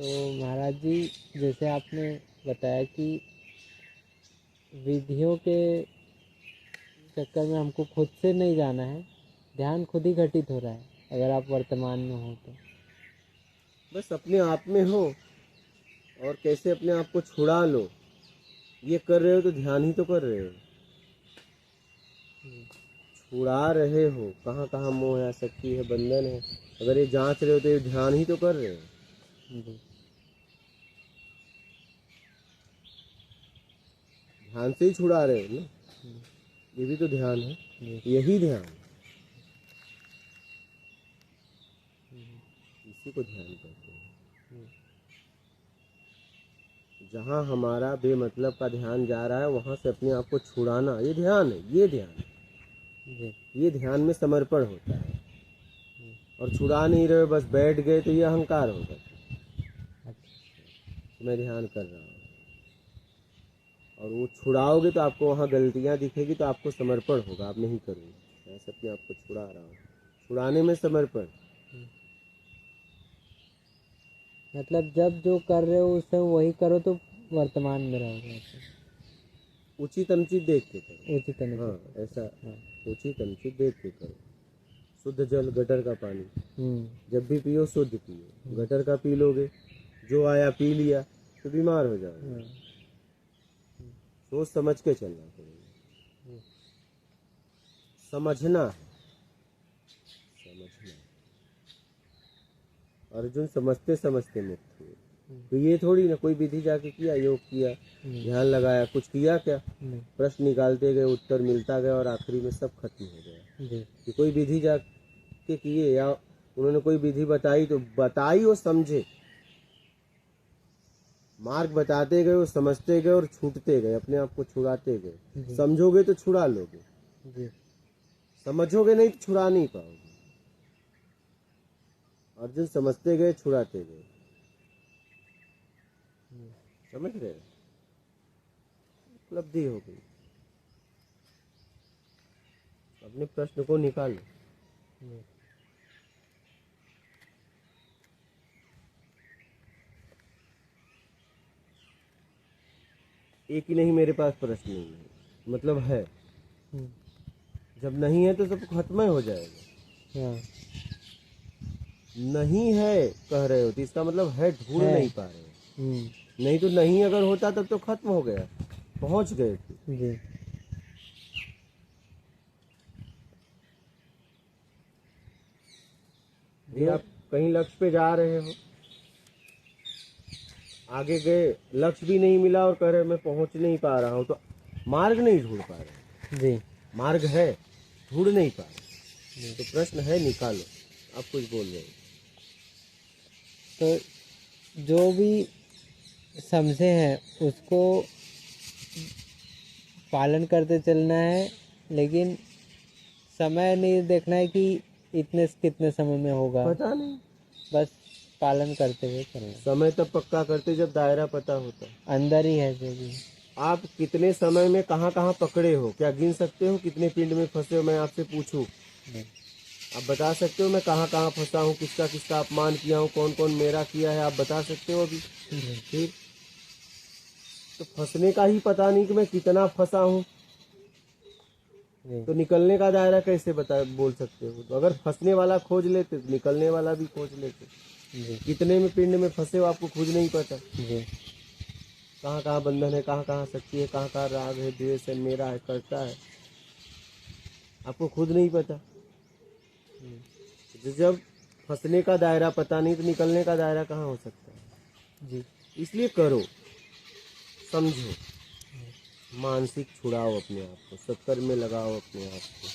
तो महाराज जी, जैसे आपने बताया कि विधियों के चक्कर में हमको खुद से नहीं जाना है, ध्यान खुद ही घटित हो रहा है अगर आप वर्तमान में हो तो। बस अपने आप में हो और कैसे अपने आप को छुड़ा लो, ये कर रहे हो तो ध्यान ही तो कर रहे हो। छुड़ा रहे हो, कहाँ कहाँ मोह है, आसक्ति है, बंधन है, अगर ये जांच रहे हो तो ये ध्यान ही तो कर रहे हो। जी। ध्यान से ही छुड़ा रहे हो ना, ये भी तो ध्यान है, यही ध्यान, इसी को ध्यान कहते हैं। जहाँ हमारा बेमतलब का ध्यान जा रहा है वहाँ से अपने आप को छुड़ाना, ये ध्यान है, ये ध्यान है। ये ध्यान में समर्पण होता है। और छुड़ा नहीं रहे बस बैठ गए तो ये अहंकार होगा। मैं ध्यान कर रहा हूँ और वो छुड़ाओगे तो आपको वहाँ गलतियाँ दिखेगी तो आपको समर्पण होगा, आप नहीं करोगे। मैं अपने आप को छुड़ा रहा हूँ, छुड़ाने में समर्पण। मतलब जब जो कर रहे हो उसे वही करो तो वर्तमान में रहोगे। उचित अनुचित देख के करो। उचित अनुचित। हाँ, ऐसा उचित अनुचित देख के करो। शुद्ध जल, गटर का पानी जब भी पियो शुद्ध पियो। गटर का पी लोगे, जो आया पी लिया तो बीमार हो जाओगे। सोच समझ के चलना पड़ेगा। समझना है, समझना। अर्जुन समझते समझते मुक्त हुए। तो ये थोड़ी ना कोई विधि जाके किया, योग किया, ध्यान लगाया, कुछ किया क्या? प्रश्न निकालते गए, उत्तर मिलता गया और आखिरी में सब खत्म हो गया। कि कोई विधि जाके किए या उन्होंने कोई विधि बताई तो बताई और समझे, मार्ग बताते गए और समझते गए और छूटते गए, अपने आप को छुड़ाते गए। समझोगे तो छुड़ा लोगे, समझोगे नहीं तो छुड़ा नहीं पाओगे। अर्जुन समझते गए, छुड़ाते गए। समझ रहे? उपलब्धि हो गई। अपने प्रश्न को निकालो। एक ही नहीं, मेरे पास प्रश्न नहीं है, मतलब है। जब नहीं है तो सब खत्म हो जाएगा। नहीं है कह रहे हो तो इसका मतलब है, ढूंढ नहीं पा रहे हो। नहीं तो नहीं अगर होता तब तो खत्म हो गया, पहुंच गए थे। ये आप कहीं लक्ष्य पे जा रहे हो, आगे गए, लक्ष्य भी नहीं मिला और कह रहे मैं पहुंच नहीं पा रहा हूँ, तो मार्ग नहीं ढूंढ पा रहे। जी, मार्ग है, ढूंढ नहीं पा रहे। तो प्रश्न है, निकालो। आप कुछ बोल रहे हो। तो जो भी समझे हैं उसको पालन करते चलना है, लेकिन समय नहीं देखना है कि इतने कितने समय में होगा, पता नहीं, बस पालन करते हुए चलना। समय तब पक्का करते जब दायरा पता होता है, अंदर ही है जो भी। आप कितने समय में कहाँ कहाँ पकड़े हो, क्या गिन सकते हो? कितने पिंड में फंसे हो? मैं आपसे पूछूं, आप बता सकते हो मैं कहाँ कहाँ फंसा हूँ? किसका किसका अपमान किया हूँ? कौन कौन मेरा किया है? आप बता सकते हो अभी? फिर तो फंसने का ही पता नहीं कि मैं कितना फंसा हूँ, तो निकलने का दायरा कैसे बोल सकते हो? तो अगर फंसने वाला खोज लेते तो निकलने वाला भी खोज लेते। कितने में पिंड में फंसे हो आपको खुद नहीं पता। कहाँ कहाँ बंधन है, कहाँ कहाँ शक्ति है, कहाँ कहाँ राग है, द्वेष है, मेरा है, करता है, आपको खुद नहीं पता। तो जब फंसने का दायरा पता नहीं तो निकलने का दायरा कहाँ हो सकता है? जी, इसलिए करो, समझो, मानसिक छुड़ाओ अपने आप को, सत्कर्म में लगाओ अपने आप को।